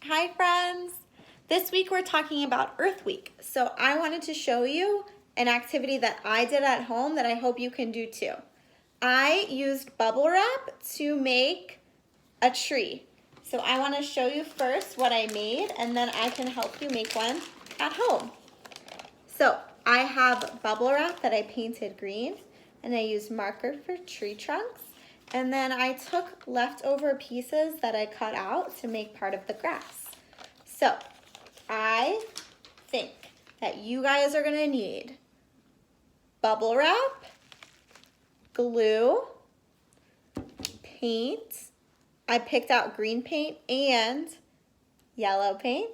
Hi friends! This week we're talking about Earth Week. So I wanted to show you an activity that I did at home that I hope you can do too. I used bubble wrap to make a tree. So I want to show you first what I made and then I can help you make one at home. So I have bubble wrap that I painted green and I used marker for tree trunks. And then I took leftover pieces that I cut out to make part of the grass. So I think that you guys are gonna need bubble wrap, glue, paint. I picked out green paint and yellow paint,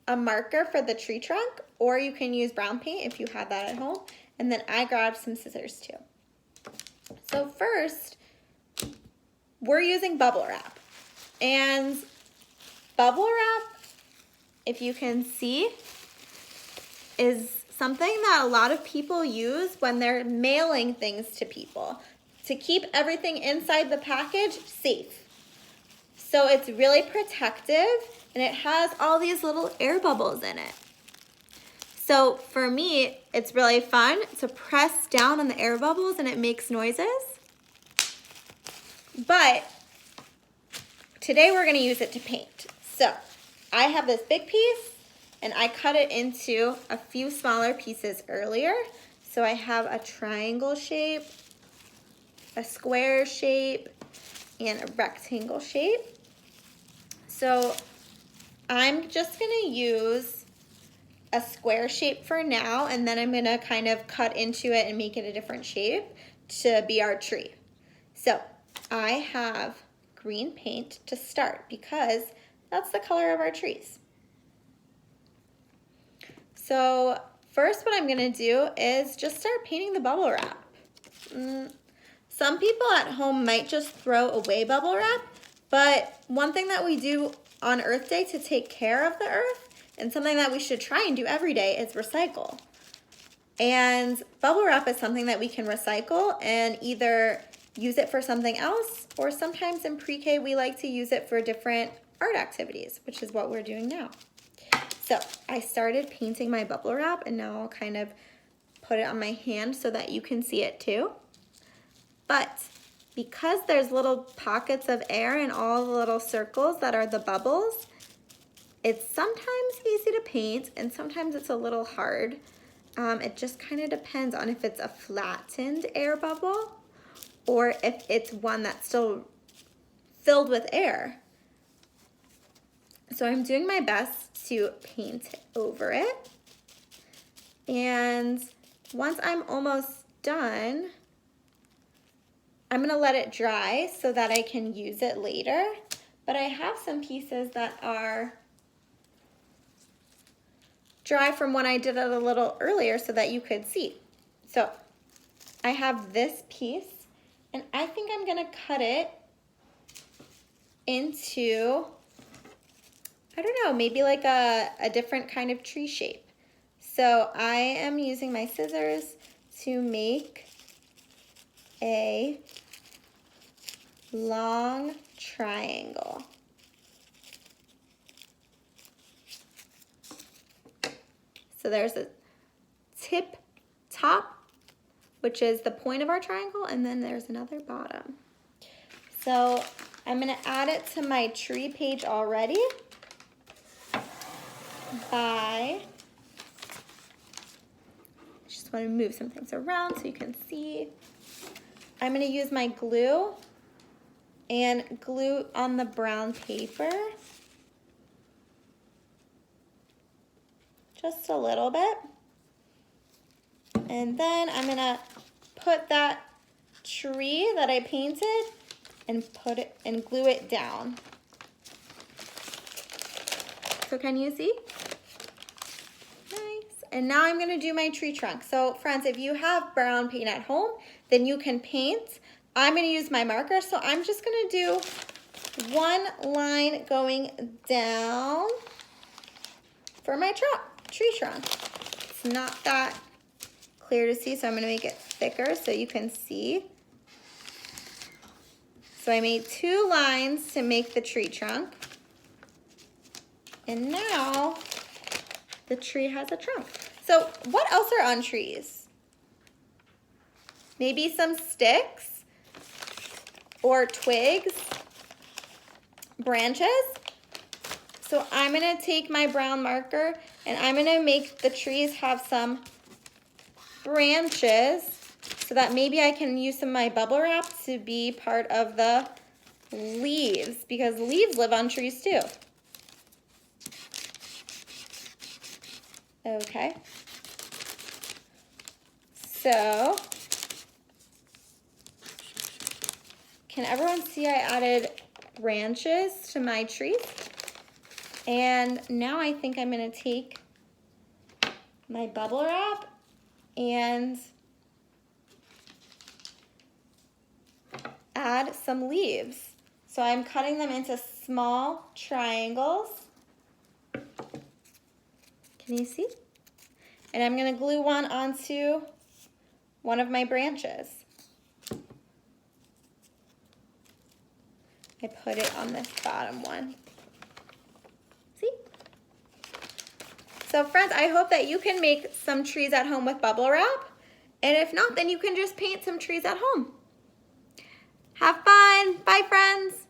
a marker for the tree trunk, or you can use brown paint if you have that at home. And then I grabbed some scissors too. So first, we're using bubble wrap. And bubble wrap, if you can see, is something that a lot of people use when they're mailing things to people to keep everything inside the package safe. So it's really protective and it has all these little air bubbles in it. So for me, it's really fun to press down on the air bubbles and it makes noises. But today we're gonna use it to paint. So I have this big piece and I cut it into a few smaller pieces earlier. So I have a triangle shape, a square shape, and a rectangle shape. So I'm just gonna use a square shape for now, and then I'm gonna kind of cut into it and make it a different shape to be our tree. So I have green paint to start because that's the color of our trees. So first what I'm gonna do is just start painting the bubble wrap. Some people at home might just throw away bubble wrap, but one thing that we do on Earth Day to take care of the earth and something that we should try and do every day is recycle. And bubble wrap is something that we can recycle and either use it for something else, or sometimes in pre-K we like to use it for different art activities, which is what we're doing now. So I started painting my bubble wrap and now I'll kind of put it on my hand so that you can see it too. But because there's little pockets of air in all the little circles that are the bubbles, it's sometimes easy to paint and sometimes it's a little hard. It just kind of depends on if it's a flattened air bubble or if it's one that's still filled with air. So I'm doing my best to paint over it. And once I'm almost done, I'm gonna let it dry so that I can use it later. But I have some pieces that are dry from when I did it a little earlier so that you could see. So I have this piece and I think I'm gonna cut it into, I don't know, maybe like a different kind of tree shape. So I am using my scissors to make a long triangle. So there's a tip top, which is the point of our triangle, and then there's another bottom. So I'm gonna add it to my tree page already by, just wanna move some things around so you can see. I'm gonna use my glue and glue on the brown paper. Just a little bit. And then I'm gonna put that tree that I painted and put it and glue it down. So can you see? Nice. And now I'm gonna do my tree trunk. So friends, if you have brown paint at home, then you can paint. I'm gonna use my marker, so I'm just gonna do one line going down for my tree trunk. It's not that clear to see, so I'm gonna make it thicker so you can see. So I made 2 lines to make the tree trunk. And now the tree has a trunk. So what else are on trees? Maybe some sticks or twigs, branches. So I'm gonna take my brown marker and I'm gonna make the trees have some branches so that maybe I can use some of my bubble wrap to be part of the leaves, because leaves live on trees too. Okay. So, can everyone see I added branches to my trees? And now I think I'm gonna take my bubble wrap and add some leaves. So I'm cutting them into small triangles. Can you see? And I'm gonna glue one onto one of my branches. I put it on this bottom one. See? So friends, I hope that you can make some trees at home with bubble wrap. And if not, then you can just paint some trees at home. Have fun. Bye, friends.